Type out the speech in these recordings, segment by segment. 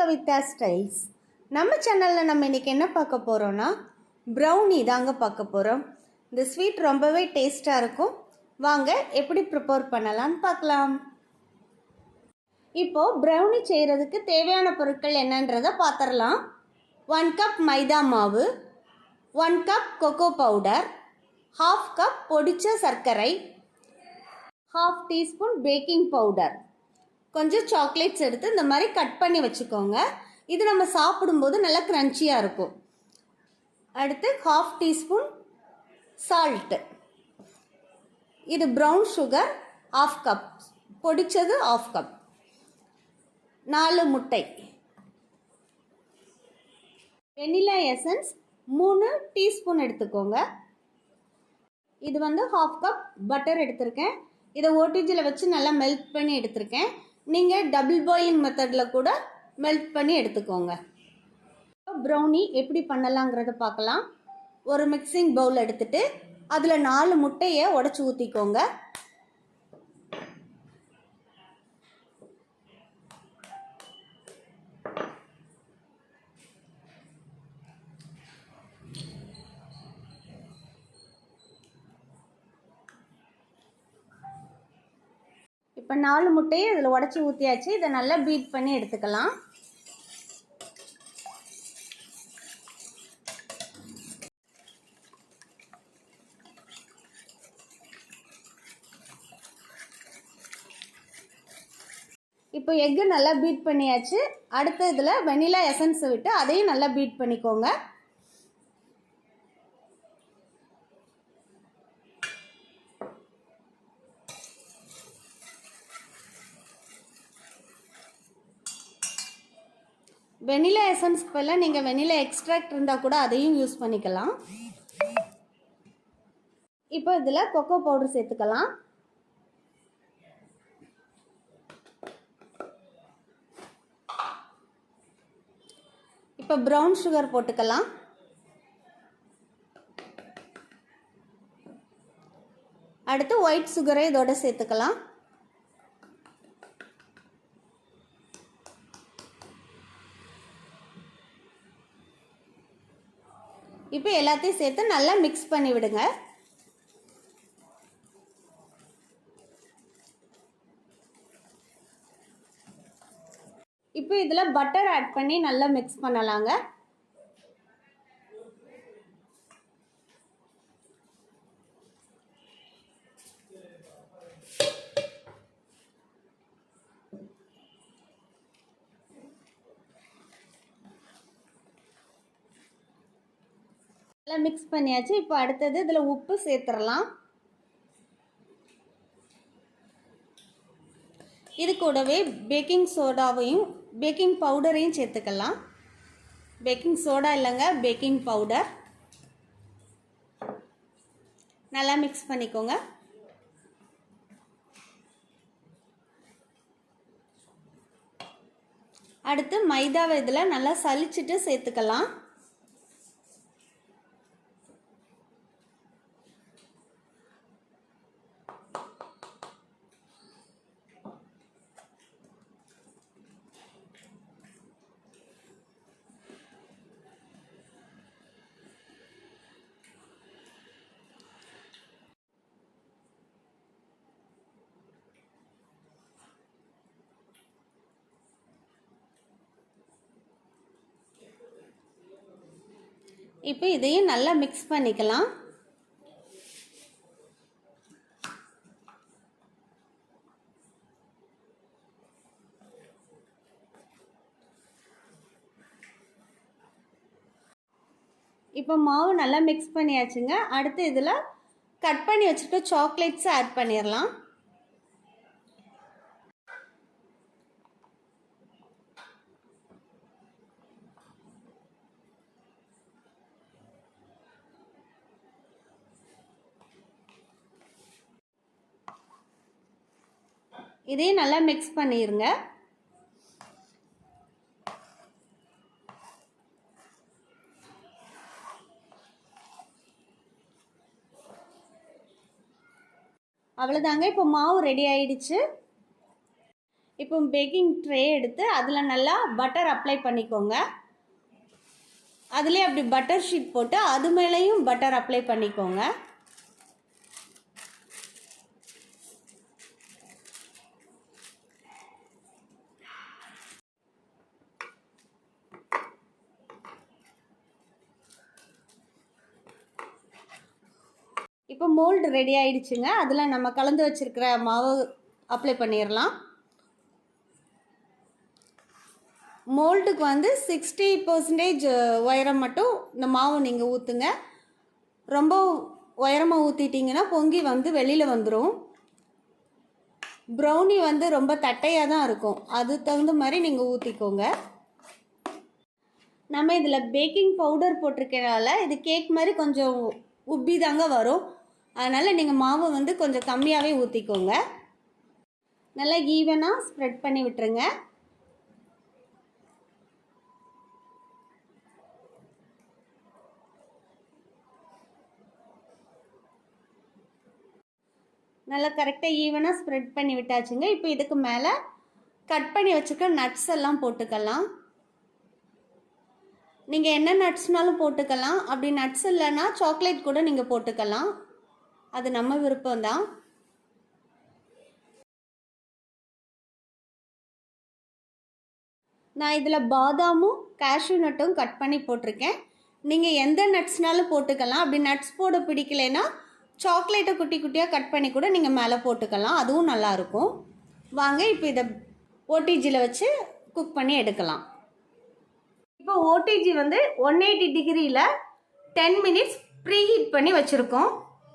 Kavitha styles. நம்ம சேனலில் நம்ம இன்றைக்கி என்ன பார்க்க போகிறோன்னா ப்ரௌனி தாங்க பார்க்க போகிறோம். இந்த ஸ்வீட் ரொம்பவே டேஸ்ட்டாக இருக்கும். வாங்க எப்படி ப்ரிப்பேர் பண்ணலான்னு பார்க்கலாம். இப்போது ப்ரௌனி செய்கிறதுக்கு தேவையான பொருட்கள் என்னன்றதை பார்த்துடலாம். 1 கப் மைதா மாவு, 1 கப் கொக்கோ பவுடர், 1/2 கப் பொடிச்ச சர்க்கரை, 1/2 டீஸ்பூன் பேக்கிங் பவுடர், கொஞ்சம் சாக்லேட்ஸ் எடுத்து இந்த மாதிரி கட் பண்ணி வச்சுக்கோங்க. இது நம்ம சாப்பிடும்போது நல்லா க்ரன்ச்சியாக இருக்கும். அடுத்து 1/2 டீஸ்பூன் சால்ட்டு, இது ப்ரௌன் சுகர் 1/2 கப், பொடிச்சது 1/2 கப், 4 முட்டை, வெனிலா எசன்ஸ் 3 டீஸ்பூன் எடுத்துக்கோங்க. இது 1/2 கப் பட்டர் எடுத்திருக்கேன். இதை ஓடிஜியில் வச்சு நல்லா மெல்ட் பண்ணி எடுத்திருக்கேன். நீங்கள் டபுள் பாயிலிங் மெத்தடில் கூட மெல்ட் பண்ணி எடுத்துக்கோங்க. ப்ரௌனி எப்படி பண்ணலாங்கிறத பார்க்கலாம். ஒரு மிக்சிங் பவுல் எடுத்துட்டு அதில் 4 முட்டையை உடச்சி ஊற்றிக்கோங்க. இப்போ 4 முட்டையை இதில் உடச்சி ஊற்றியாச்சு. இதை நல்லா பீட் பண்ணி எடுத்துக்கலாம். இப்போ எக்கு நல்லா பீட் பண்ணியாச்சு. அடுத்த இதில் வெனிலா எசன்ஸை விட்டு அதையும் நல்லா பீட் பண்ணிக்கோங்க. வெனிலா எசன்ஸ்க்கு பதிலாக நீங்கள் வெனிலா எக்ஸ்ட்ராக்ட் இருந்தால் கூட அதையும் யூஸ் பண்ணிக்கலாம். இப்போ இதில் கொக்கோ பவுடர் சேர்த்துக்கலாம். இப்போ ப்ரௌன் சுகர் போட்டுக்கலாம். அடுத்து ஒயிட் சுகரை இதோட சேர்த்துக்கலாம். இப்போ எல்லாத்தையும் சேர்த்து நல்லா மிக்ஸ் பண்ணி விடுங்க. இப்போ இதில் பட்டர் ஆட் பண்ணி நல்லா மிக்ஸ் பண்ணலாங்க. நல்லா மிக்ஸ் பண்ணியாச்சு. இப்போ அடுத்தது இதில் உப்பு சேர்த்துடலாம். இது கூடவே பேக்கிங் சோடாவையும் பேக்கிங் பவுடரையும் சேர்த்துக்கலாம். பேக்கிங் சோடா இல்லைங்க, பேக்கிங் பவுடர். நல்லா மிக்ஸ் பண்ணிக்கோங்க. அடுத்து மைதாவை இதில் நல்லா சலிச்சிட்டு சேர்த்துக்கலாம். இப்போ இதையும் நல்லா மிக்ஸ் பண்ணிக்கலாம். இப்போ மாவு நல்லா மிக்ஸ் பண்ணியாச்சுங்க. அடுத்து இதில் கட் பண்ணி வச்சுருக்க சாக்லேட்ஸை ஆட் பண்ணிடலாம். இதையும் நல்லா மிக்ஸ் பண்ணிடுங்க. அவ்வளோதாங்க. இப்போ மாவு ரெடி ஆயிடுச்சு. இப்போ பேக்கிங் ட்ரே எடுத்து அதில் நல்லா பட்டர் அப்ளை பண்ணிக்கோங்க. அதுலேயே அப்படி பட்டர் ஷீட் போட்டு அது மேலேயும் பட்டர் அப்ளை பண்ணிக்கோங்க. இப்போ மோல்டு ரெடி ஆயிடுச்சுங்க. அதில் நம்ம கலந்து வச்சிருக்கிற மாவு அப்ளை பண்ணிடலாம். மோல்டுக்கு வந்து 60% உயரம் மட்டும் இந்த மாவு நீங்கள் ஊற்றுங்க. ரொம்ப உயரமாக ஊற்றிட்டிங்கன்னா பொங்கி வந்து வெளியில் வந்துடும். ப்ரௌனி வந்து ரொம்ப தட்டையாக தான் இருக்கும், அது தகுந்த மாதிரி நீங்கள் ஊற்றிக்கோங்க. நம்ம இதில் பேக்கிங் பவுடர் போட்டிருக்கனால இது கேக் மாதிரி கொஞ்சம் உப்பி தாங்க வரும். அதனால் நீங்கள் மாவு வந்து கொஞ்சம் கம்மியாகவே ஊற்றிக்கோங்க. நல்லா ஈவனாக ஸ்ப்ரெட் பண்ணி விட்டுருங்க. நல்லா கரெக்டாக ஈவனாக ஸ்ப்ரெட் பண்ணி விட்டாச்சுங்க. இப்போ இதுக்கு மேலே கட் பண்ணி வச்சுக்க நட்ஸ் எல்லாம் போட்டுக்கலாம். நீங்கள் என்ன நட்ஸ்னாலும் போட்டுக்கலாம். அப்படி நட்ஸ் இல்லைன்னா சாக்லேட் கூட நீங்கள் போட்டுக்கலாம். அது நம்ம விருப்பம்தான். நான் இதில் பாதாமும் கேஷ்யூ நட்டும் கட் பண்ணி போட்டிருக்கேன். நீங்கள் எந்த நட்ஸ்னாலும் போட்டுக்கலாம். அப்படி நட்ஸ் போட பிடிக்கலைன்னா சாக்லேட்டை குட்டி குட்டியாக கட் பண்ணி கூட நீங்கள் மேலே போட்டுக்கலாம், அதுவும் நல்லாயிருக்கும். வாங்க இப்போ இதை ஓடிஜியில் வச்சு குக் பண்ணி எடுக்கலாம். இப்போ ஓடிஜி வந்து 180 டிகிரியில் 10 மினிட்ஸ் ப்ரீ ஹீட் பண்ணி வச்சுருக்கோம்.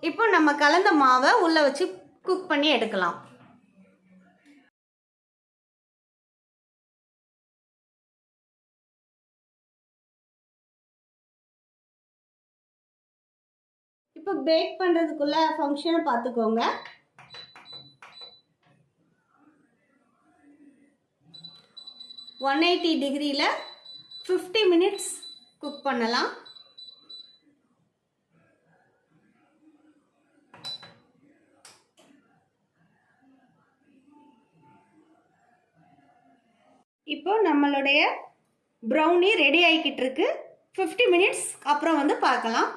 இப்போ நம்ம கலந்த மாவை உள்ளே வச்சு குக் பண்ணி எடுக்கலாம். இப்போ பேக் பண்ணுறதுக்குள்ள ஃபங்க்ஷனை பார்த்துக்கோங்க. $180 டிகிரியில் 50 மினிட்ஸ் குக் பண்ணலாம். இப்போ நம்மளுடைய ப்ரௌனி ரெடி ஆகிக்கிட்டு இருக்கு. 50 மினிட்ஸ் அப்புறம் வந்து பார்க்கலாம்.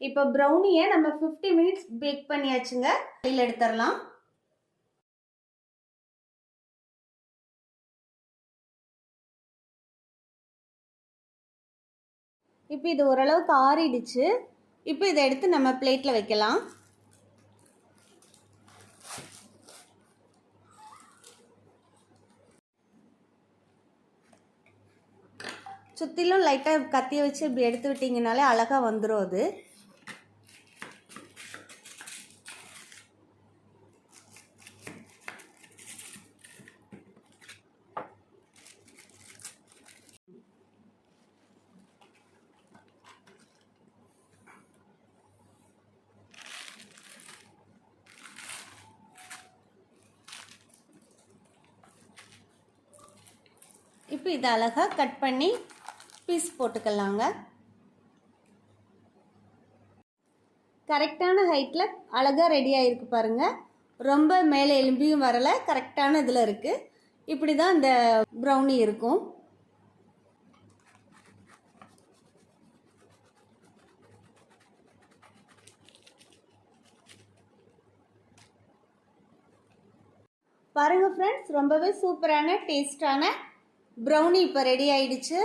இப்போ ப்ரௌனியை நம்ம 50 மினிட்ஸ் பேக் பண்ணியாச்சுங்க. வெளியில் எடுத்துடலாம். இப்போ இது ஓரளவுக்கு ஆறிடுச்சு. இப்போ இதை எடுத்து நம்ம பிளேட்டில் வைக்கலாம். சுற்றிலும் லைட்டாக கத்தியை வச்சு இப்படி எடுத்து விட்டிங்கனாலே அழகாக வந்துடும் அது. இப்போ இதை அழகாக கட் பண்ணி பீஸ் போட்டுக்கலாங்க. கரெக்டான ஹைட்டில் அழகாக ரெடி ஆகிருக்கு பாருங்கள். ரொம்ப மேலே எலும்பியும் வரலை, கரெக்டான இதில் இருக்குது. இப்படி தான் இந்த ப்ரௌனி இருக்கும். பாருங்கள் ஃப்ரெண்ட்ஸ், ரொம்பவே சூப்பரான டேஸ்டான ப்ரௌனி இப்போ ரெடி ஆயிடுச்சு.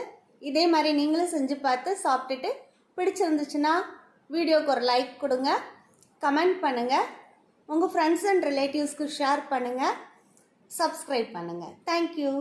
இதே மாதிரி நீங்களும் செஞ்சு பார்த்து சாப்பிட்டுட்டு பிடிச்சிருந்துச்சுன்னா வீடியோக்கு ஒரு லைக் கொடுங்க, கமெண்ட் பண்ணுங்கள், உங்கள் ஃப்ரெண்ட்ஸ் அண்ட் ரிலேட்டிவ்ஸ்க்கு ஷேர் பண்ணுங்கள், சப்ஸ்கிரைப் பண்ணுங்கள். தேங்க்யூ.